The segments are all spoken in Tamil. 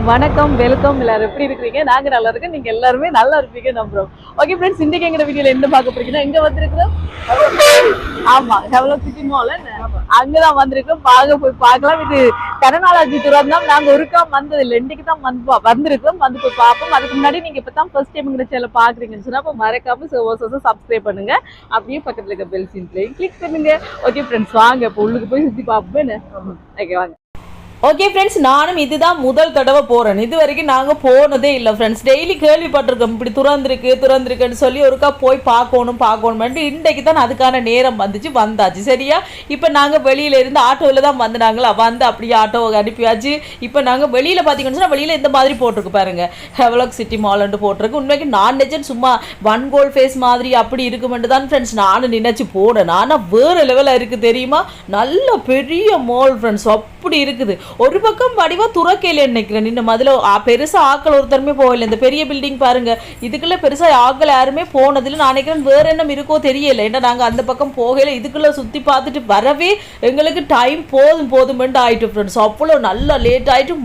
வணக்கம், வெல்கம். எல்லாரும் எப்படி இருக்கிறீங்க? நாங்க நல்லா இருக்கோம். நீங்க எல்லாருமே நல்லா இருப்பீங்க நம்புறோம். ஓகே ஃப்ரெண்ட்ஸ், இன்னைக்கு எங்க வீடியோல என்ன பார்க்க போறீங்கன்னா, எங்க வந்திருக்கிறோம்? ஆமா, ஹெவலக் சிட்டி மால். அங்கதான் வந்திருக்கோம். போய் பார்க்கலாம். இது கனநாளாஜி துறம் தான். நாங்க ஒருக்கா வந்தது இல்லை, இன்னைக்கு தான் வந்திருக்கோம். வந்து போய் பார்ப்போம். அதுக்கு முன்னாடி நீங்க இப்பதான் ஃபர்ஸ்ட் டைம் எங்க சேனல் பாக்குறீங்கன்னு சொன்னா அப்ப மறக்காம சப்ஸ்கிரைப் பண்ணுங்க. அப்படியே பக்கத்துல இருக்க பெல் சிம்பிளையும் கிளிக் பண்ணுங்க. ஓகே ஃப்ரெண்ட்ஸ், வாங்க இப்போ உள்ளுக்கு போய் சுத்தி பார்ப்போம். ஓகே வாங்க. ஓகே ஃப்ரெண்ட்ஸ், நானும் இதுதான் முதல் தடவை போகிறேன். இது வரைக்கும் நாங்கள் போனதே இல்லை ஃப்ரெண்ட்ஸ். டெய்லி கேள்விப்பட்டிருக்கோம் இப்படி துறந்துருக்குன்னு சொல்லி ஒருக்கா போய் பார்க்கணும்ட்டு இன்றைக்கு தான் அதுக்கான நேரம் வந்தாச்சு சரியா. இப்போ நாங்கள் வெளியில இருந்து ஆட்டோவில் தான் வந்தாங்களா, வந்து அப்படியே ஆட்டோ அனுப்பியாச்சு. இப்போ நாங்கள் வெளியில் பார்த்தீங்கன்னு சொன்னால் வெளியில் இந்த மாதிரி போட்டிருக்கு பாருங்க, ஹெவலக் சிட்டி மால்ன்ட்டு போட்டிருக்கு. உண்மைக்கு நான் நினைச்சேன் சும்மா ஒன் கோல் ஃபேஸ் மாதிரி அப்படி இருக்குமென்று தான் ஃப்ரெண்ட்ஸ் நானும் நினைச்சு போனேன். ஆனால் வேறு லெவலில் இருக்குது தெரியுமா, நல்ல பெரிய மால் ஃப்ரெண்ட்ஸ், அப்படி இருக்குது. ஒரு பக்கம் வடிவா துறக்கையில நினைக்கிறேன். இன்னும் அதுல பெருசா ஆக்கள் ஒருத்தருமே போகல. இந்த பெரிய பில்டிங் பாருங்க, இதுக்குள்ள பெருசா ஆக்கள் யாருமே போனதில்லை. நான் நினைக்கிறேன் வேற என்ன இருக்கோ தெரியல. ஏன்னா நாங்க அந்த பக்கம் போகல. இதுக்குள்ள சுத்தி பார்த்துட்டு வரவே எங்களுக்கு டைம் போதும் ஆயிட்டு ஃப்ரெண்ட்ஸ். அவ்வளவு நல்லா லேட் ஆயிட்டு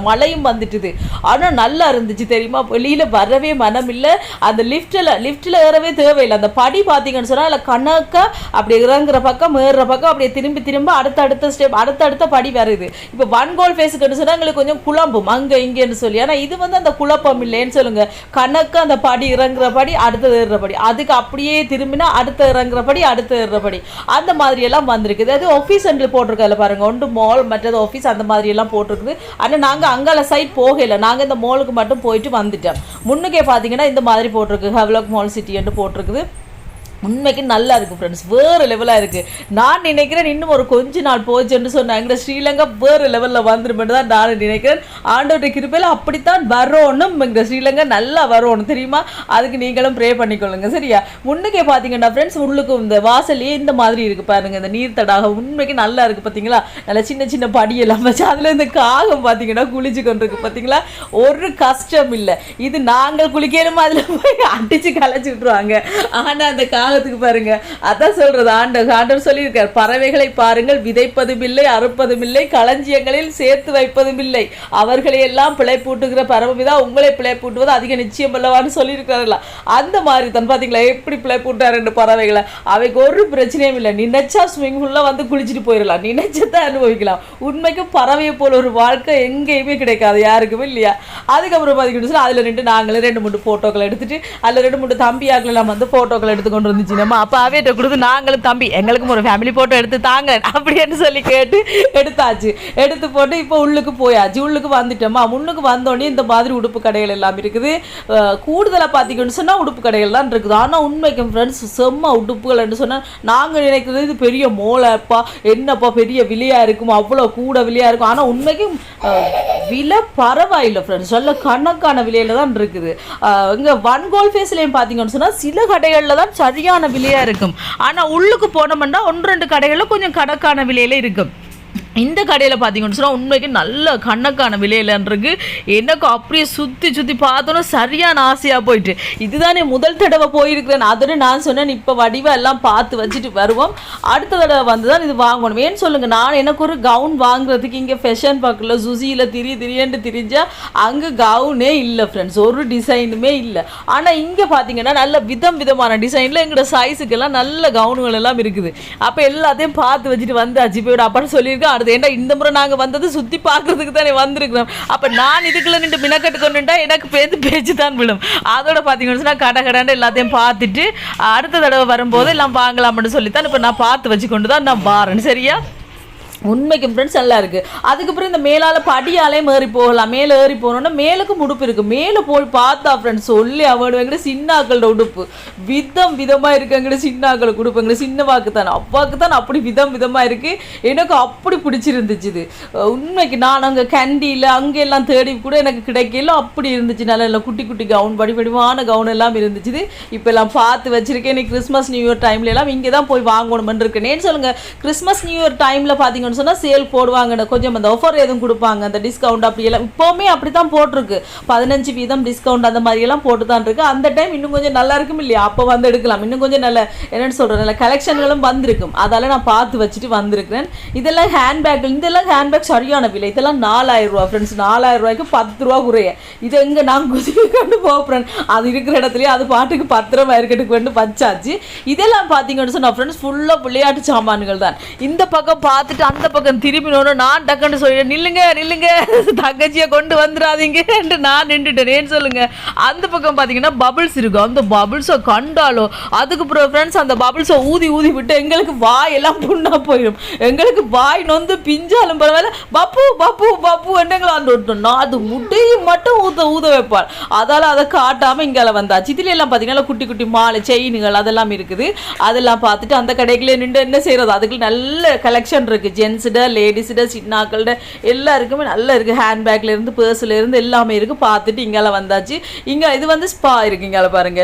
மழையும் வந்துட்டுது. ஆனா நல்லா இருந்துச்சு தெரியுமா. வெளியில வரவே மனம் இல்லை. அந்த லிப்ட்ல ஏறவே தேவையில்லை. அந்த படி பாத்தீங்கன்னு சொன்னா அதுல கணக்கா அப்படி இறங்குற பக்கம் ஏறுற பக்கம் அப்படியே திரும்ப அடுத்த ஸ்டெப் அடுத்த படி வருது. இப்போ ஒன் கோல் ஃபேஸுக்கு சொன்னா எங்களுக்கு கொஞ்சம் குழம்பும் அங்க இங்கன்னு சொல்லி. ஆனா இது அந்த குழப்பம் இல்லைன்னு சொல்லுங்க. கணக்கு அந்த படி இறங்குற படி அடுத்த ஏறுறபடி, அதுக்கு அப்படியே திரும்பினா அடுத்த இறங்குறபடி அடுத்த ஏறுறபடி, அந்த மாதிரி எல்லாம் வந்திருக்குது. அது ஆஃபீஸ் என்று போட்டிருக்கல பாருங்க, ஒன்று மால் மற்றது ஆஃபீஸ், அந்த மாதிரி எல்லாம் போட்டிருக்குது. ஆனால் நாங்கள் அங்கால சைட் போகல, நாங்கள் இந்த மாலுக்கு மட்டும் போயிட்டு வந்துட்டோம். முன்னுக்கே பார்த்தீங்கன்னா இந்த மாதிரி போட்டிருக்கு, ஹெவலக் மால் சிட்டி என்று போட்டிருக்குது. உண்மைக்கு நல்லா இருக்குது ஃப்ரெண்ட்ஸ், வேறு லெவலாக இருக்குது. நான் நினைக்கிறேன் இன்னும் ஒரு கொஞ்ச நாள் போச்சுன்னு சொன்னாங்க ஸ்ரீலங்கா வேறு லெவலில் வந்துருமென்று தான் நான் நினைக்கிறேன். ஆண்டோட கிருபையில் அப்படித்தான் வரணும். இங்கே ஸ்ரீலங்கா நல்லா வரணும் தெரியுமா. அதுக்கு நீங்களும் ப்ரே பண்ணிக்கொள்ளுங்க சரியா. முன்னுக்கே பார்த்தீங்கன்னா ஃப்ரெண்ட்ஸ், உள்ளுக்கு இந்த வாசல்லையே இந்த மாதிரி இருக்குது பாருங்கள், இந்த நீர் தடாகம் உண்மைக்கு நல்லா இருக்குது பார்த்தீங்களா. நல்லா சின்ன படியெல்லாம் வச்சு அதில் இந்த காகம் பார்த்தீங்கன்னா குளிச்சு கொண்டிருக்கு பார்த்தீங்களா. ஒரு கஷ்டம் இல்லை. இது நாங்கள் குளிக்கணும் அதில் போய் அடித்து கலைச்சி விட்டுருவாங்க. ஆனால் அந்த காகத்துக்கு பாருங்க, அதான் சொல்றது ஆண்டவர் சொல்லியிருக்கார், பறவைகளை பாருங்கள், விதைப்பதும் இல்லை அறுப்பதும் இல்லை, களஞ்சியங்களில் சேர்த்து வைப்பதும் இல்லை, அவர்களை எல்லாம் பிழைப்பூட்டுகிற பரமபிதா உங்களை பிழைப்பூட்டுவது அதிக நிச்சயம் அல்லவான்னு சொல்லியிருக்காருல்ல. அந்த மாதிரி தான் பார்த்தீங்களா எப்படி பிழைப்பூட்டார் ரெண்டு பறவைகளை. அவைக்கு ஒரு பிரச்சனையும் இல்லை. நினைச்சா ஸ்விமிங் பூல்ல வந்து குளிச்சுட்டு போயிடலாம், நினைச்சதான் அனுபவிக்கலாம். உண்மைக்கும் பறவையை போல ஒரு வாழ்க்கை எங்கேயுமே கிடைக்காது யாருக்குமே இல்லையா. அதுக்கப்புறம் பார்த்தீங்கன்னா அதில் நாங்களே 2-3 ஃபோட்டோக்கள் எடுத்துட்டு அதில் 2-3 தம்பியாக்கள் எல்லாம் வந்து ஃபோட்டோக்கள் எடுத்துக்கொண்டு இருந்துச்சு. நம்ம அப்போ அவையிட்ட கொடுத்து நாங்களும் தம்பி எங்களுக்கும் ஒரு ஃபேமிலி ஃபோட்டோ எடுத்து தாங்க அப்படின்னு சொல்லி கேட்டு எடுத்தாச்சு. எடுத்து போட்டு இப்போ உள்ளுக்கு போயாச்சு. உள்ளுக்கு வந்துட்டோமா. முன்னுக்கு வந்தோடனே இந்த மாதிரி உடுப்பு கடைகள் எல்லாம் இருக்குது. கூடுதலாக பார்த்தீங்கன்னு சொன்னால் உடுப்பு கடைகள் தான் இருக்குது. ஆனால் உண்மைக்கும் ஃப்ரெண்ட்ஸ் செம்ம உடுப்புகள்னு சொன்னால் நாங்கள் நினைக்கிறது இது பெரிய மோளப்பா என்னப்பா பெரிய விலையாக இருக்கும், அவ்வளோ கூட விலையாக இருக்கும். ஆனால் உண்மைக்கும் விலை பரவாயில்லை ஃப்ரெண்ட்ஸ், நல்ல கணக்கான விலையில தான் இருக்குது. இங்கே ஒன் கோல் ஃபேஸ்லேயும் பார்த்தீங்கன்னு சொன்னால் சில கடைகளில் தான் சரியான விலையா இருக்கும். ஆனா உள்ளுக்கு போனோம்னா 1-2 கடைகள்ல கொஞ்சம் கணக்கான விலையில இருக்கும். இந்த கடையில் பார்த்தீங்கன்னு சொன்னால் உண்மைக்கு நல்ல கணக்கான விலையிலன்றிருக்கு. எனக்கு அப்படியே சுற்றி பார்த்தோன்னா சரியான ஆசையாக போயிட்டு, இதுதானே முதல் தடவை போயிருக்கிறேன். அதோட நான் சொன்னேன் இப்போ வடிவா எல்லாம் பார்த்து வச்சுட்டு வருவோம், அடுத்த தடவை வந்து தான் இது வாங்கணும். ஏன்னு சொல்லுங்கள், நான் எனக்கு ஒரு கவுன் வாங்குறதுக்கு இங்கே ஃபேஷன் பார்க்கல சுசியில் திரியன்ட்டு திரிஞ்சால் அங்கே கவுனே இல்லை ஃப்ரெண்ட்ஸ், ஒரு டிசைனுமே இல்லை. ஆனால் இங்கே பார்த்தீங்கன்னா நல்ல விதமான டிசைனில் எங்களோட சைஸுக்கெல்லாம் நல்ல கவுனுகள் எல்லாம் இருக்குது. அப்போ எல்லாத்தையும் பார்த்து வச்சுட்டு வந்தாச்சு. இப்போ அப்பான்னு சொல்லியிருக்கேன், ஏண்டா இந்த முறை நாங்கள் வந்தது சுற்றி பார்க்கறதுக்கு தானே வந்திருக்கிறோம். அப்போ நான் இதுக்குள்ள நின்று மினக்கட்டு கொண்டுட்டா எனக்கு பேச்சு தான் விழும். அதோட பார்த்தீங்கன்னா கடாண்டு எல்லாத்தையும் பார்த்துட்டு அடுத்த தடவை வரும்போது எல்லாம் வாங்கலாம்னு சொல்லித்தான் இப்போ நான் பார்த்து வச்சு கொண்டு தான் நான் வாரேன் சரியா. உண்மைக்கும் ஃப்ரெண்ட்ஸ் நல்லா இருக்குது. அதுக்கப்புறம் இந்த மேலால் படியாலே ஏறி போகலாம். மேலே ஏறி போனோன்னா மேலுக்கு உடுப்பு இருக்குது. மேலே போய் பார்த்தா ஃப்ரெண்ட்ஸ் சொல்லி அவடு எங்கிட்ட சின்னாக்களோட உடுப்பு விதமாக இருக்குது. எங்கிட்ட சின்னாக்களுக்கு உடுப்பு எங்கிட்ட சின்னவாக்கு தான் அப்பாவுக்கு தான் அப்படி விதமாக இருக்குது. எனக்கு அப்படி பிடிச்சிருந்துச்சு இது உண்மைக்கு. நான் அங்கே கேண்டியில் அங்கே எல்லாம் தேடி கூட எனக்கு கிடைக்கல, அப்படி இருந்துச்சு. நல்ல குட்டி கவுன் வடிவான கவுன் எல்லாம் இருந்துச்சு. இப்போ எல்லாம் பார்த்து வச்சிருக்கேன். இன்னைக்கு கிறிஸ்மஸ் நியூ இயர் டைம்ல எல்லாம் இங்கே தான் போய் வாங்கணும்னு இருக்கேன். ஏன்னு சொல்லுங்கள், கிறிஸ்மஸ் நியூ இயர் டைமில் பார்த்தீங்கன்னா பார்த்தீங்கன்னு சொன்னால் சேல் போடுவாங்க, கொஞ்சம் அந்த ஆஃபர் எதுவும் கொடுப்பாங்க, அந்த டிஸ்கவுண்ட் அப்படியெல்லாம் இப்போவுமே அப்படி தான் போட்டிருக்கு. 15% டிஸ்கவுண்ட் அந்த மாதிரியெல்லாம் போட்டு தான் இருக்குது. அந்த டைம் இன்னும் கொஞ்சம் நல்லா இருக்கும் இல்லையா, அப்போ வந்து எடுக்கலாம். இன்னும் கொஞ்சம் நல்ல என்னென்னு சொல்கிறேன், நல்ல கலெக்ஷன்களும் வந்திருக்கும். அதால் நான் பார்த்து வச்சுட்டு வந்திருக்கிறேன். இதெல்லாம் ஹேண்ட்பேக், இதெல்லாம் ஹேண்ட்பேக் சரியான விலை. இதெல்லாம் 4000 ரூபா ஃப்ரெண்ட்ஸ். 4000 ரூபாய்க்கு 10 ரூபா குறைய. இது எங்கே நான் குதிரை கொண்டு போகிறேன், அது இருக்கிற இடத்துலையே அது பாட்டுக்கு 10 ரூபா இருக்கட்டுக்கு கொண்டு வச்சாச்சு. இதெல்லாம் பார்த்தீங்கன்னு சொன்னால் ஃப்ரெண்ட்ஸ் ஃபுல்லாக விளையாட்டு சாமான்கள் தான். இந்த பக்கம் பார்த்துட்டு அந்த பக்கம் திரும்பினோன்னு நான் டக்குன்னு சொல்லிட்டேன், நில்லுங்க நில்லுங்க, தங்கச்சியை கொண்டு வந்துடாதீங்க என்று நான் நின்றுட்டேன். ஏன்னு சொல்லுங்க, அந்த பக்கம் பார்த்தீங்கன்னா பபிள்ஸ் இருக்கும். அந்த பபிள்ஸை கண்டாலும் அதுக்கு அப்புறம் ஃப்ரெண்ட்ஸ் அந்த பபிள்ஸை ஊதி ஊதி விட்டு எங்களுக்கு வாயெல்லாம் புண்ணா போயிடும். எங்களுக்கு வாய் நொந்து பிஞ்சாலும் பரவாயில்ல, பப்பு பப்பு பப்பு என்னங்களை அந்த அது முட்டையை மட்டும் ஊத வைப்பாள். அதால் அதை காட்டாமல் இங்கால வந்தாச்சு. இதுல எல்லாம் பார்த்தீங்கன்னா குட்டி குட்டி மாலை செயின்கள் அதெல்லாம் இருக்குது. அதெல்லாம் பார்த்துட்டு அந்த கடைகளே நின்று என்ன செய்யறது, அதுக்கு நல்ல கலெக்ஷன் இருக்கு. ஜென்ஸுட லேடிஸுட சின்னாக்களோட எல்லாருக்குமே நல்லா இருக்குது. ஹேண்ட்பேக்ல இருந்து பர்ஸ்ல இருந்து எல்லாமே இருக்குது. பார்த்துட்டு இங்கால வந்தாச்சு. இங்கே இது வந்து ஸ்பா இருக்கு இங்கால பாருங்க.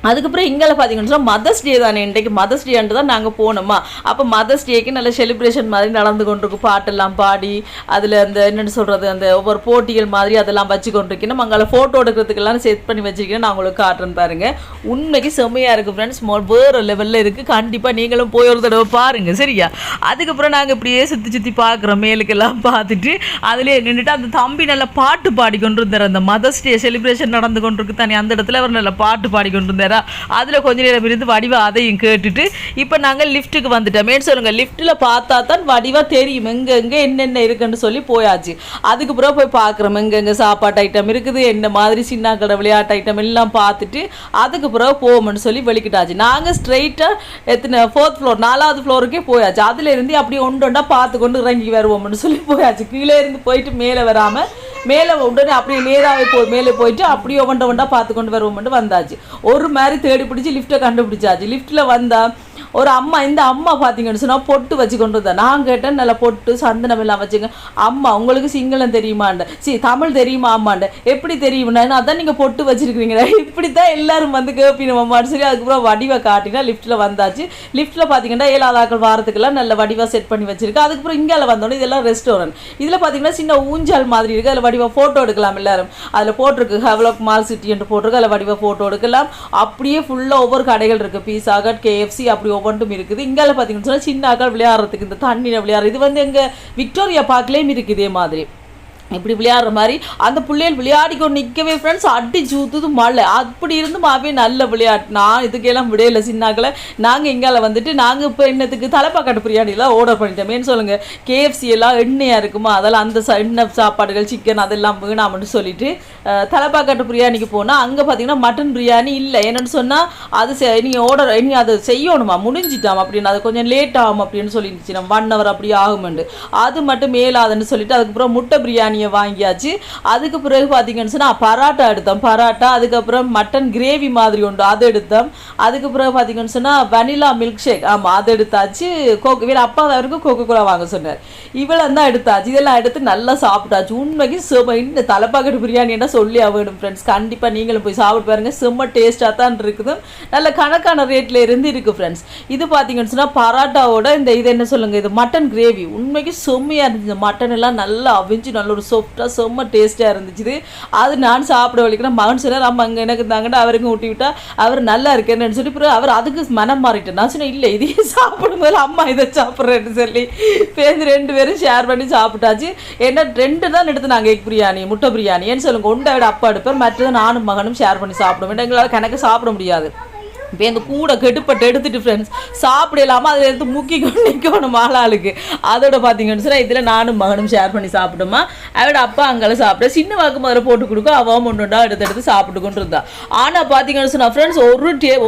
அதுக்கப்புறம் இங்கே பார்த்தீங்கன்னு சொன்னால் மதர்ஸ் டே தானே, இன்றைக்கு மதர்ஸ் டேன்ட்டு தான் நாங்கள் போனோமா. அப்போ மதர்ஸ் டேக்கு நல்ல செலிப்ரேஷன் மாதிரி நடந்து கொண்டிருக்கு. பாட்டெல்லாம் பாடி அதில் அந்த என்னென்னு சொல்கிறது, அந்த ஒவ்வொரு போட்டிகள் மாதிரி அதெல்லாம் வச்சு கொண்டிருக்கேன். நம்ம அங்கே ஃபோட்டோ எடுக்கிறதுக்கெல்லாம் செட் பண்ணி வச்சுருக்கேன். நான் உங்களுக்கு காட்டுறேன்னு பாருங்கள். உண்மைக்கு செம்மையாக இருக்குது ஃப்ரெண்ட்ஸ். வேறு லெவலில் இருக்குது. கண்டிப்பாக நீங்களும் போய் ஒரு தடவை பாருங்கள் சரியா. அதுக்கப்புறம் நாங்கள் இப்படியே சுற்றி பார்க்குறோம். மேலுக்கெல்லாம் பார்த்துட்டு அதிலே நின்றுட்டு அந்த தம்பி நல்ல பாட்டு பாடி கொண்டு இருந்தார். அந்த மதர்ஸ் டே செலிப்ரேஷன் நடந்து கொண்டிருக்கு தானே, அந்த இடத்துல அவர் நல்ல பாட்டு பாடி கொண்டு இருந்தார். அதில் கொஞ்ச நேரம் இருந்து வடிவா அதையும் கேட்டுட்டு இப்போ நாங்கள் லிஃப்ட்டுக்கு வந்துட்டோமே சொல்லுங்க. லிஃப்ட்டில் பார்த்தா தான் வடிவா தெரியும் எங்கே என்னென்ன இருக்குன்னு சொல்லி போயாச்சு. அதுக்கப்புறம் போய் பார்க்குறோம் எங்கெங்கே சாப்பாட்டு ஐட்டம் இருக்குது, என்ன மாதிரி சின்ன கடை விளையாட்டு ஐட்டம் எல்லாம் பார்த்துட்டு அதுக்கப்புறம் போவோம்னு சொல்லி வெளிக்கிட்டாச்சு. நாங்கள் ஸ்ட்ரெயிட்டாக எத்தனை 4th ஃப்ளோர் 4வது ஃப்ளோருக்கே போயாச்சு. அதில் இருந்து அப்படியே ஒன்றொண்டா பார்த்து கொண்டு இறங்கி வருவோம்னு சொல்லி போயாச்சு. கீழே இருந்து போயிட்டு மேலே வராமல் மேலே உடனே அப்படியே நேராகவே மேலே போயிட்டு அப்படியே ஒவ்வொண்டா பார்த்து கொண்டு வருவோம்னு வந்தாச்சு. ஒரு மாதிரி தேடி பிடிச்சி லிஃப்ட்டை கண்டுபிடிச்சாச்சு. லிஃப்ட்டில் வந்தால் ஒரு அம்மா, இந்த அம்மா பார்த்தீங்கன்னு சொன்னால் பொட்டு வச்சு கொண்டு வந்தேன். நான் கேட்டேன் நல்லா பொட்டு சந்தனம் எல்லாம் வச்சுங்க. அம்மா உங்களுக்கு சிங்களம் தெரியுமாண்ட, தமிழ் தெரியுமா அம்மாண்ட, எப்படி தெரியும்னா அதான் நீங்கள் பொட்டு வச்சுருக்கிறீங்களா, இப்படி தான் எல்லாரும் வந்து கேட்பீங்க அம்மான்னு சொல்லி அதுக்கப்புறம் வடிவை காட்டினா லிஃப்ட்டில் வந்தாச்சு. லிஃப்ட்டில் பார்த்தீங்கன்னா 7வது ஆக்கள் வாரத்துக்கெல்லாம் நல்ல வடிவாக செட் பண்ணி வச்சிருக்கு. அதுக்கப்புறம் இங்கே வந்தோடனே இதெல்லாம் ரெஸ்டாரண்ட். இதில் பார்த்தீங்கன்னா சின்ன ஊஞ்சால் மாதிரி இருக்குது. அதில் வடிவாக ஃபோட்டோ எடுக்கலாம் எல்லாரும். அதில் போட்டிருக்கு ஹெவலக் மால் சிட்டி என்று போட்டிருக்கு. அதில் வடிவாக ஃபோட்டோ எடுக்கலாம். அப்படியே ஃபுல்லாக ஒவ்வொரு கடைகள் இருக்குது. பீஸா ஹட், KFC அப்படி ஒவ்வொன்றும் இருக்குது. இங்கால பார்த்தீங்கன்னு சொன்னால் சின்ன ஆக்கள் விளையாடுறதுக்கு இந்த தண்ணியில் விளையாடுறது. இது வந்து எங்கள் விக்டோரியா பார்க்லேயும் இருக்குது இதே மாதிரி. இப்படி விளையாடுற மாதிரி அந்த பிள்ளைகள் விளையாடி கொண்டு நிற்கவே ஃப்ரெண்ட்ஸ் அடிச்சு ஊற்றுது மழை. அப்படி இருந்து மாவே நல்ல விளையாட்டு. நான் இதுக்கெல்லாம் விடையில சின்னாக்களை நாங்கள் இங்கால வந்துட்டு நாங்கள் இப்போ என்னத்துக்கு தலைப்பாக்காட்டு பிரியாணிலாம் ஆர்டர் பண்ணிட்டோமேன்னு சொல்லுங்கள். KFC எல்லாம் எண்ணெயாக இருக்குமா, அதெல்லாம் அந்த எண்ணெய் சாப்பாடுகள் சிக்கன் அதெல்லாம் வேணாம்னு சொல்லிட்டு தலைப்பாக்காட்டு பிரியாணிக்கு போனால் அங்கே பார்த்தீங்கன்னா மட்டன் பிரியாணி இல்லை. என்னென்னு சொன்னால் அது நீங்கள் ஆர்டர் இனி அதை செய்யணுமா, முடிஞ்சிட்டாம் அப்படின்னு, அது கொஞ்சம் லேட் ஆகும் அப்படின்னு சொல்லிடுச்சு. நம்ம 1 hour அப்படி ஆகுமெண்டு. அது மட்டும் மேலாதுன்னு சொல்லிட்டு அதுக்கப்புறம் முட்டை பிரியாணி வாங்கியாச்சு. அதுக்கு பிறகு பார்த்தீங்கன்னு சொன்னால் பராட்டா எடுத்தோம். பராட்டா, அதுக்கப்புறம் மட்டன் கிரேவி மாதிரி உண்டு அது எடுத்தோம். அதுக்கு பிறகு பார்த்தீங்கன்னு சொன்னால் வனிலா மில்க் ஷேக், ஆமாம் அது எடுத்தாச்சு. வேறு அப்பா அவருக்கு கோகோ கோலா வாங்க சொன்னார். இவ்வளோ தான் எடுத்தாச்சு. இதெல்லாம் எடுத்து நல்லா சாப்பிட்டாச்சு. உண்மைக்கு செம்ம. இந்த தலைப்பாக்கட்டு பிரியாணி என்ன சொல்லி ஆகணும் ஃப்ரெண்ட்ஸ். கண்டிப்பாக நீங்களும் போய் சாப்பிட்டு பாருங்க. செம்ம டேஸ்ட்டாக தான் இருக்குது. நல்ல கணக்கான ரேட்டில் இருந்து இருக்குது ஃப்ரெண்ட்ஸ். இது பார்த்தீங்கன்னு சொன்னால் பராட்டாவோட இந்த இது என்ன சொல்லுங்கள், இது மட்டன் கிரேவி உண்மைக்கு செம்மையாக இருந்துச்சு. மட்டன் எல்லாம் நல்லா அவிஞ்சு நல்ல ஒரு சாஃப்டாக செம்ம டேஸ்ட்டாக இருந்துச்சு. அது நான் சாப்பிட வலிக்கிறேன். மகன் சொன்னார் அம்மா அங்கே எனக்கு தாங்கன்னு அவருக்கும் ஊட்டி விட்டா அவர் நல்லா இருக்கேன்னு சொல்லி பிறகு அவர் அதுக்கு மனம் மாறிட்டேன். நான் சொன்னேன் இல்லை இதையே சாப்பிடும்போது அம்மா இதை சாப்பிட்றேன்னு சொல்லி பேருந்து 2 பேரும் ஷேர் பண்ணி சாப்பிட்டாச்சு. ஏன்னா 2 தான் எடுத்து நாங்கள் எக் பிரியாணி முட்டை பிரியாணி ஏன்னு சொல்லுங்க. ஒன்றை விட அப்பா எடுப்பேன், மற்றதை நானும் மகனும் ஷேர் பண்ணி சாப்பிடுவேன். எங்களால் கணக்கு சாப்பிட முடியாது. இப்போ இந்த கூட கெடுப்பட்டு எடுத்துட்டு ஃப்ரெண்ட்ஸ் சாப்பிட இல்லாமல் அதில் எடுத்து முக்கி கொண்டு நிற்கணும் ஆளாளுக்கு. அதோட பார்த்தீங்கன்னு சொன்னால் இதில் நானும் மகனும் ஷேர் பண்ணி சாப்பிட்டோமா. அவட அப்பா அங்கே சாப்பிட சின்ன வாக்கு முதல்ல போட்டு கொடுக்க அவன் ஒன்றுண்டா எடுத்து சாப்பிட்டு கொண்டு இருந்தா. ஆனால் பார்த்தீங்கன்னு சொன்னால் ஃப்ரெண்ட்ஸ்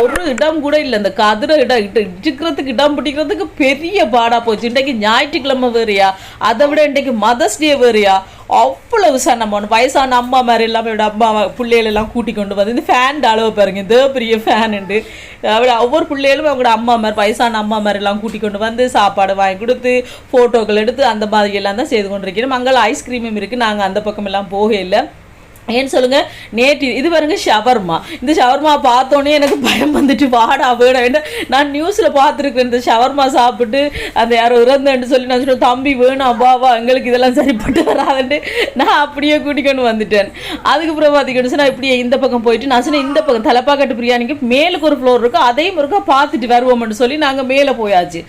ஒரு இடம் கூட இல்லை. இந்த கதிரை இடிக்கிறதுக்கு இடம் பிடிக்கிறதுக்கு பெரிய பாடாக போச்சு. இன்றைக்கு ஞாயிற்றுக்கிழமை வேறையா, அதை விட இன்றைக்கு மதர்ஸ் டே வேறையா, அவ்வளவு சார் நம்ம ஒன்று வயசான அம்மா மாதிரி எல்லாமே விட அம்மா பிள்ளைகள் எல்லாம் கூட்டி கொண்டு வந்து இந்த ஃபேன் அளவு பாருங்க, இந்த பெரிய ஃபேன் உண்டு. ஒவ்வொரு பிள்ளைகளும் அவங்களோட அம்மா மாதிரி வயசான அம்மா மாதிரி எல்லாம் கூட்டி கொண்டு வந்து சாப்பாடு வாங்கி கொடுத்து ஃபோட்டோக்கள் எடுத்து அந்த மாதிரி எல்லாம் தான் செய்து கொண்டிருக்கிறோம். அங்கே ஐஸ்கிரீமும் இருக்குது. நாங்கள் அந்த பக்கம் எல்லாம் போக இல்லை. ஏன்னு சொல்லுங்க, நேற்று இது பாருங்க ஷவர்மா. இந்த ஷவர்மா பார்த்தோன்னே எனக்கு பயம் வந்துட்டு வாடா வேணும். நான் நியூஸில் பார்த்துருக்கேன் இந்த ஷவர்மா சாப்பிட்டு அந்த யாரோ இறந்தேன்னு சொல்லி நான் சொல்லுவேன், தம்பி வேணும் வா எங்களுக்கு இதெல்லாம் சரிப்பட்டு வராதுன்ட்டு நான் அப்படியே கூட்டிக்கொண்டு வந்துட்டேன். அதுக்கப்புறம் பார்த்தீங்கன்னு நான் இப்படியே இந்த பக்கம் போயிட்டு நான் சொன்னேன் இந்த பக்கம் தலப்பாக்கட்டு பிரியாணிக்கு மேலுக்கு ஒரு ஃப்ளோர் இருக்கும், அதையும் ஒருக்கா பார்த்துட்டு வருவோம்னு சொல்லி நாங்கள் மேலே போயாச்சு.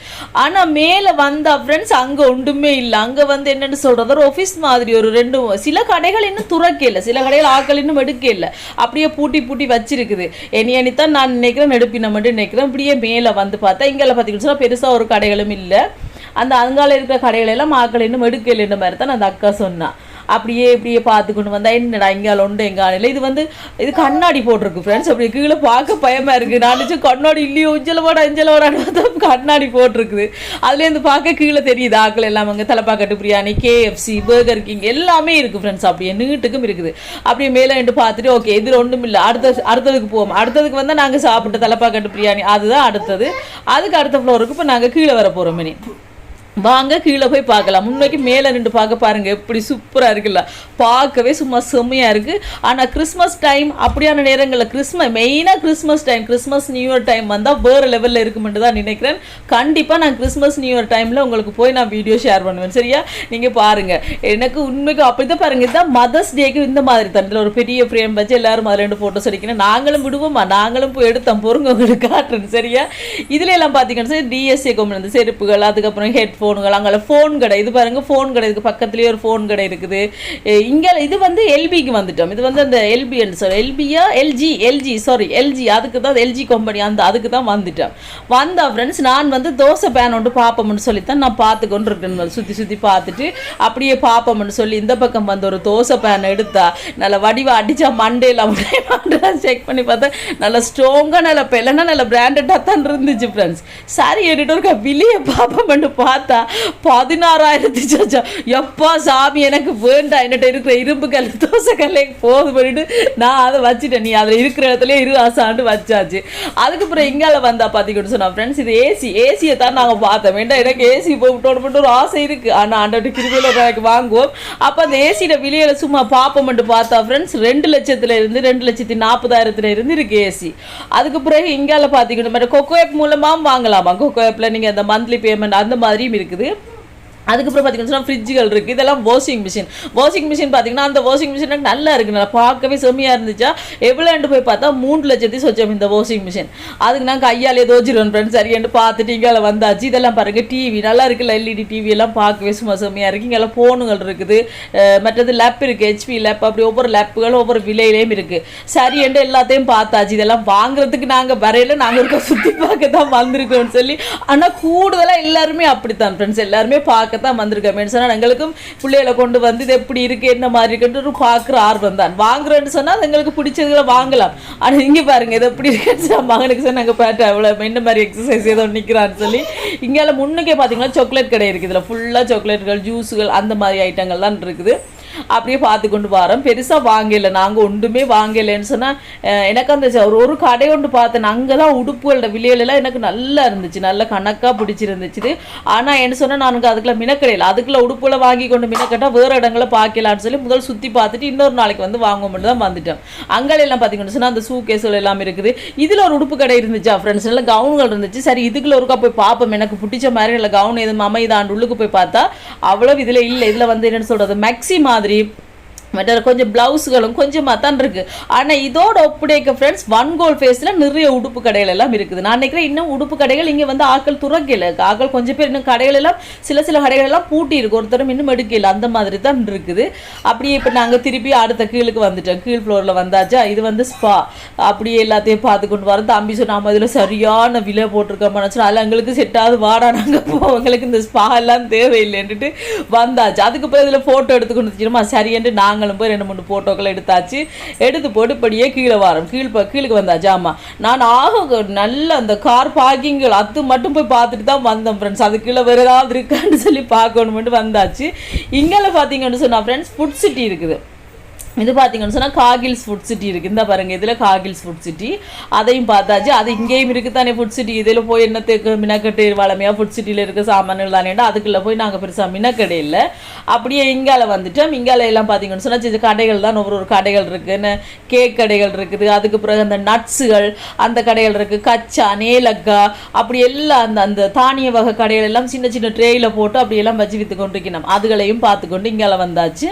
ஆனால் மேலே வந்தா ஃப்ரெண்ட்ஸ் அங்கே ஒன்றுமே இல்லை. அங்கே வந்து என்னென்னு சொல்கிறது, ஒரு ஆஃபீஸ் மாதிரி ஒரு 2 சில கடைகள் இன்னும் துறக்க இல்லை, சில கடையில் ஆக்கள் இன்னும் எடுக்க இல்லை, அப்படியே பூட்டி வச்சிருக்குது. எனித்தான் நான் நினைக்கிறேன் எடுப்பின மட்டும் நினைக்கிறேன். இப்படியே மேலே வந்து பார்த்தா இங்கே பார்த்தீங்கன்னா பெருசாக ஒரு கடைகளும் இல்லை. அந்த அங்கால இருக்கிற கடைகள் எல்லாம் ஆக்கள் இன்னும் எடுக்க இல்லைன்ற மாதிரி தான் அந்த அக்கா சொன்னா. அப்படியே இப்படியே பார்த்து கொண்டு வந்தா என்னடா எங்கால உண்டு எங்கால இது வந்து இது கண்ணாடி போட்டிருக்கு ஃப்ரெண்ட்ஸ். அப்படி கீழே பார்க்க பயமா இருக்கு. நான் நினச்சி கண்ணாடி இல்லையோ இஞ்சலவாடான்னு பார்த்தா கண்ணாடி போட்டிருக்குது. அதுலேருந்து பார்க்க கீழே தெரியுது ஆக்கள் எல்லாம் அங்கே Thalappakatti biryani, KFC, burger king எல்லாமே இருக்குது ஃப்ரெண்ட்ஸ். அப்படியே நீட்டுக்கும் இருக்குது. அப்படியே மேலே நின்று பார்த்துட்டு ஓகே இதில் ஒன்றும் இல்லை, அடுத்ததுக்கு போவோம். அடுத்ததுக்கு வந்தால் நாங்கள் சாப்பிட்ட தலப்பாக்கட்டு பிரியாணி அதுதான் அடுத்தது. அதுக்கு அடுத்த ஃப்ளோருக்கு இப்போ நாங்கள் கீழே வர போகிறோம். மினி வாங்க கீழே போய் பார்க்கலாம். உண்மைக்கு மேலே நின்று பார்க்க பாருங்கள் எப்படி சூப்பராக இருக்குல்ல, பார்க்கவே சும்மா செம்மையாக இருக்குது. ஆனால் கிறிஸ்மஸ் டைம் அப்படியான நேரங்களில் மெயினாக கிறிஸ்மஸ் நியூ இயர் டைம் வந்தால் வேறு லெவலில் இருக்குமென்று தான் நினைக்கிறேன். கண்டிப்பாக நான் கிறிஸ்மஸ் நியூ இயர் டைமில் உங்களுக்கு போய் நான் வீடியோ ஷேர் பண்ணுவேன். சரியா, நீங்கள் பாருங்கள். எனக்கு உண்மைக்கு அப்படி தான் பாருங்கள். இதுதான் மதர்ஸ் டேக்கு இந்த மாதிரி தான் இதில் ஒரு பெரிய ஃப்ரேம் வச்சு எல்லாரும் அதில் 2 ஃபோட்டோஸ் அடிக்கணும். நாங்களும் விடுவோமா, நாங்களும் போய் எடுத்தோம் பொருங்க உங்களுக்கு காட்டுறேன். சரியா, இதில் எல்லாம் பார்த்தீங்கன்னா சரி DSA கொண்டு வந்து செருப்புகள், அதுக்கப்புறம் ஹெட்ஃபோன்கள், அங்கே ஃபோன் கடை. இது பாருங்க ஃபோன் கடை இதுக்கு பக்கத்துலேயே ஒரு ஃபோன் கடை இருக்குது. இங்கே இது வந்து LBக்கு வந்துட்டோம். இது வந்து அந்த LB LG அதுக்கு தான் LG கம்பெனி அதுக்கு தான் வந்துட்டோம். வந்தா ஃப்ரெண்ட்ஸ் நான் வந்து தோசை பேன் ஒன்று பார்ப்போம்னு சொல்லித்தான் நான் பார்த்து கொண்டு இருக்கேன். சுற்றி பார்த்துட்டு அப்படியே பார்ப்போம்னு சொல்லி இந்த பக்கம் வந்து ஒரு தோசை பேன் எடுத்தா நல்ல வடிவா அடிச்சா மண்டேல செக் பண்ணி பார்த்தா நல்ல ஸ்ட்ராங்காக நல்ல பெல்லனா நல்ல பிராண்டடாக தான் இருந்துச்சு ஃப்ரெண்ட்ஸ். சரி எடுத்து ஒரு விலையை பார்ப்போம்னு பார்த்தா 16,000 சாச்சா. எப்பா சாமி எனக்கு வேண்டாம், என்கிட்ட இருக்கிற இரும்பு கல் தோசை கல்லை போது பண்ணிட்டு நான் அதை வச்சுட்டேன். நீ அதில் இருக்கிற இடத்துல ஆசாண்டு வச்சாச்சு. அதுக்கப்புறம் இங்கால வந்தா பார்த்தீங்கன்னு சொன்னா ஃப்ரெண்ட்ஸ் இது ஏசியை தான் நாங்கள் பார்த்தோம். வேண்டாம் எனக்கு ஏசி போட்டோன்னு மட்டும் ஒரு ஆசை இருக்குது. ஆனால் ஆண்டோட கிருவியில் எனக்கு வாங்குவோம். அப்போ அந்த ஏசியோட விலையில சும்மா பார்ப்போம்ட்டு பார்த்தா ஃப்ரெண்ட்ஸ் 2 லட்சத்துல இருந்து 2,40,000 இருந்து இருக்கு ஏசி. அதுக்கு பிறகு இங்கால பார்த்தீங்கன்னா கொக்கோ ஆப் மூலமாக வாங்கலாமா. கொக்கோ ஆப்பில் நீங்கள் அந்த மந்த்லி பேமெண்ட் அந்த மாதிரியும் இருக்குது. அதுக்கப்புறம் பார்த்தீங்கன்னா ஃப்ரிட்ஜுகள் இருக்குது. இதெல்லாம் வாஷிங் மிஷின் பார்த்தீங்கன்னா அந்த வாஷிங் மிஷின் எனக்கு நல்லா இருக்குது, நல்லா பார்க்கவே செம்மையாக இருந்துச்சா. எவ்வளோண்டு போய் பார்த்தா 3 லட்சத்தி சொச்சம் இந்த வாஷிங் மிஷின். அதுக்கு நான் கையாலே தோச்சிடுவேன் ஃப்ரெண்ட்ஸ். சரியாண்டு பார்த்துட்டு இங்கே வந்தாச்சு. இதெல்லாம் பாருங்கள் டிவி நல்லா இருக்குல்ல, LED டிவி எல்லாம் பார்க்கவே சும்மா செம்மையாக இருக்குது. இங்கெல்லாம் ஃபோனுகள் இருக்குது, மற்றது லேப் இருக்குது, HP லேப். அப்படி ஒவ்வொரு லேப்புகளும் ஒவ்வொரு விலையிலையும் இருக்குது. சரியாண்டு எல்லாத்தையும் பார்த்தாச்சு. இதெல்லாம் வாங்குறதுக்கு நாங்கள் வரையில நாங்கள் இருக்க சுற்றி பார்க்க தான் வந்திருக்கோம்னு சொல்லி. ஆனால் கூடுதலாக எல்லாருமே அப்படித்தான் ஃப்ரெண்ட்ஸ், எல்லாருமே பார்க்க தான் வந்திருக்கேன் சொன்னால் எங்களுக்கும் பிள்ளைகளை கொண்டு வந்து இது எப்படி இருக்குது என்ன மாதிரி இருக்குன்னு பார்க்குற ஆர்வம் தான். வாங்குறேன்னு சொன்னால் எங்களுக்கு பிடிச்சதுல வாங்கலாம். ஆனால் இங்கே பாருங்கள் இது எப்படி இருக்குன்னு மகனுக்கு சொன்னால் நாங்கள் பார்த்தா அவ்வளோ என்ன மாதிரி எக்ஸசைஸ் ஏதோ நிற்கிறான்னு சொல்லி. இங்கே முன்னுக்கே பார்த்தீங்கன்னா சாக்லேட் கடை இருக்குது. இதில் ஃபுல்லாக சாக்லேட்டுகள் ஜூஸுகள் அந்த மாதிரி ஐட்டங்கள் தான் இருக்குது. அப்படியே பார்த்து கொண்டு வரோம். பெருசாக வாங்கலை, நாங்கள் ஒன்றுமே வாங்கலைன்னு சொன்னால் எனக்கு அந்த ஒரு கடை ஒன்று பார்த்தேன். அங்கே தான் உடுப்புகளோட விலையிலலாம் எனக்கு நல்லா இருந்துச்சு, நல்லா கணக்காக பிடிச்சிருந்துச்சு. ஆனால் என்ன சொன்னால் நானுக்கு அதுக்குள்ள மினக்கடையில் அதுக்குள்ள உடுப்புகளை வாங்கி கொண்டு மினக்கட்டால் வேறு இடங்களை பார்க்கலான்னு சொல்லி முதல் சுற்றி பார்த்துட்டு இன்னொரு நாளைக்கு வந்து வாங்க மட்டும் தான் வந்துட்டோம். அங்கெல்லாம் பார்த்தீங்கன்னு சொன்னால் அந்த சூகேஸ்கள் எல்லாம் இருக்குது. இதில் ஒரு உடுப்பு கடை இருந்துச்சா ஃப்ரெண்ட்ஸ், நல்லா கவுன்கள் இருந்துச்சு. சரி இதுக்குள்ள ஒருக்கா போய் பார்ப்போம், எனக்கு பிடிச்ச மாதிரி இல்லை கவுன் எதுவும் அமைதாண்டு உள்ளுக்கு போய் பார்த்தா அவ்வளோ இதில் இல்லை. இதில் வந்து என்னென்னு சொல்கிறது மேக்ஸி மாதிரி மற்ற கொஞ்சம் ப்ளவுஸுகளும் கொஞ்சமாக தான் இருக்குது. ஆனால் இதோட ஒப்படைக்க ஃப்ரெண்ட்ஸ் ஒன் கோல் ஃபேஸில் நிறைய உடுப்பு கடைகள் எல்லாம் இருக்குது. நான் நினைக்கிறேன் இன்னும் உடுப்பு கடைகள் இங்கே வந்து ஆக்கள் துறக்கல. ஆக்கள் கொஞ்சம் பேர் இன்னும் கடைகள் எல்லாம் சில கடைகள் எல்லாம் பூட்டி இருக்கு, ஒருத்தரும் இன்னும் எடுக்கல, அந்த மாதிரி தான் இருக்குது. அப்படியே இப்போ நாங்கள் திருப்பி அடுத்த கீழுக்கு வந்துட்டோம். கீழ் ஃப்ளோரில் வந்தாச்சா. இது வந்து ஸ்பா. அப்படியே எல்லாத்தையும் பார்த்து கொண்டு வரோம். தம்பி சொன்னால் இதில் சரியான விலை போட்டிருக்கோம் நினச்சோம். அதில் எங்களுக்கு செட்டாவது வாடா நாங்கள் எங்களுக்கு இந்த ஸ்பா எல்லாம் தேவையில்லைன்ட்டு வந்தாச்சு. அதுக்கப்புறம் இதில் ஃபோட்டோ எடுத்துக்கொண்டு வச்சுருமா சரின்ட்டு நாங்களும் போய் 2-3 ஃபோட்டோக்களை எடுத்து போட்டு இப்படியே கீழே வரோம். கீழுக்கு வந்தாச்சு. ஆமாம் நான் நல்ல அந்த கார் பார்க்கிங்கள் அது மட்டும் போய் பார்த்துட்டு தான் வந்தோம் ஃப்ரெண்ட்ஸ். அது கீழே வேறு ஏதாவது இருக்கான்னு சொல்லி பார்க்கணுமெண்டு வந்தாச்சு. இங்கே பார்த்தீங்கன்னு சொன்னால் ஃப்ரெண்ட்ஸ் ஃபுட் சிட்டி இருக்குது. இது பார்த்தீங்கன்னு சொன்னால் காகில்ஸ் ஃபுட் சிட்டி இருக்குது. இந்த பாருங்க இதில் காகில்ஸ் ஃபுட் சிட்டி அதையும் பார்த்தாச்சு. அது இங்கேயும் இருக்குது தானே ஃபுட் சிட்டி. இதில் போய் என்னத்துக்கு மினக்கட்டு வளமையாக ஃபுட் சிட்டியில் இருக்க சாமான்கள் தானேண்டா அதுக்குள்ளே போய் நாங்கள் பெருசாக மினக்கடை இல்லை. அப்படியே இங்கால வந்துட்டோம். இங்கால எல்லாம் பார்த்தீங்கன்னு சொன்னால் சின்ன கடைகள் தான், ஒவ்வொரு கடைகள் இருக்குன்னு கேக் கடைகள் இருக்குது. அதுக்கு பிறகு அந்த நட்ஸுகள் அந்த கடைகள் இருக்குது, கச்சா நேலக்கா அப்படி எல்லாம் அந்த அந்த தானிய வகை கடைகள் எல்லாம் சின்ன சின்ன ட்ரேயில் போட்டு அப்படியெல்லாம் வச்சு விற்று கொண்டிருக்கணும். அதுகளையும் பார்த்துக்கொண்டு இங்கால வந்தாச்சு.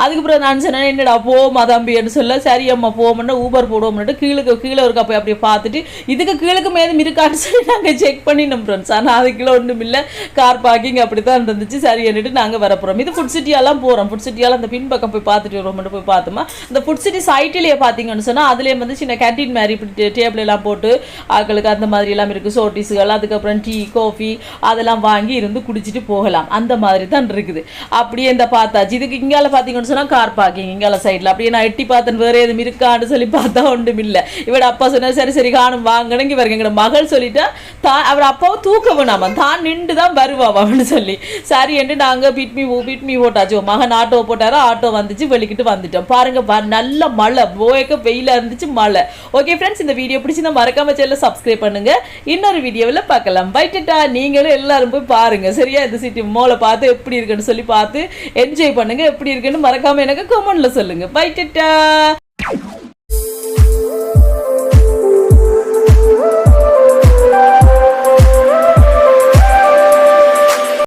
அதுக்கப்புறம் நான் சொன்னேன் என்னடா போமா தம்பின்னு சொல்ல, சரி அம்மா போவோம்னா ஊபர் போடுவோம்னுட்டு கீழே இருக்கா போய் அப்படியே பார்த்துட்டு இதுக்கு கீழுக்கு மேலும் இருக்கான்னு சொல்லி நாங்கள் செக் பண்ணினோம் ஃப்ரெண்ட்ஸ். ஆனால் அதுக்குள்ள ஒன்றும் இல்லை, கார் பார்க்கிங் அப்படி தான் இருந்துச்சு. சரி என்னட்டு நாங்கள் வர போகிறோம். இது ஃபுட் சிட்டியெல்லாம் போகிறோம். ஃபுட் சிட்டியால் அந்த பின்பக்கம் போய் பார்த்துட்டு வருவோம்னு போய் பார்த்தோமா. இந்த ஃபுட் சிட்டி சைட்டிலேயே பார்த்தீங்கன்னு சொன்னால் அதுலேயே வந்து சின்ன கேன்டீன் மாதிரி இப்படி டேபிள் எல்லாம் போட்டு ஆட்களுக்கு அந்த மாதிரி எல்லாம் இருக்குது. சோட்டிஸுகள் அதுக்கப்புறம் டீ காஃபி அதெல்லாம் வாங்கி இருந்து குடிச்சிட்டு போகலாம். அந்த மாதிரி தான் இருக்குது. அப்படியே இந்த பார்த்தாச்சு. இதுக்கு இங்கால பார்த்தீங்கன்னு சொன்னால் கார் பார்க்கிங் இங்கால சைடில் அப்படியே நான் எட்டி பார்த்தேன் வேறு எதுவும் இருக்கான்னு சொல்லி பார்த்தா ஒன்றும் இல்லை. இவட அப்பா சொன்னார் சரி சரி காணும் வாங்கணுங்க இவருக்கு எங்களோட மகள் சொல்லிட்டா தான் அவர் அப்பாவும் தூக்க வேணாமா தான் நின்று தான் வருவான்னு சொல்லி சரி என்று நாங்கள் பிட்மி போட்டாச்சு. மகன் ஆட்டோ போட்டாரோ ஆட்டோ வந்துச்சு வெளிக்கிட்டு வந்துட்டோம். பாருங்க நல்ல மழை போயக்க வெயிலாக இருந்துச்சு மழை. ஓகே ஃப்ரெண்ட்ஸ் இந்த வீடியோ பிடிச்சி மறக்காம சேனலை சப்ஸ்கிரைப் பண்ணுங்க. இன்னொரு வீடியோவில் பார்க்கலாம். பைட்டா நீங்களும் எல்லாரும் போய் பாருங்க சரியா. இந்த சிட்டி மோலை பார்த்து எப்படி இருக்குன்னு சொல்லி பார்த்து என்ஜாய் பண்ணுங்க. எப்படி இருக்குன்னு மறக்காம எனக்கு கமெண்ட்ல சொல்லுங்க. பை டாடா.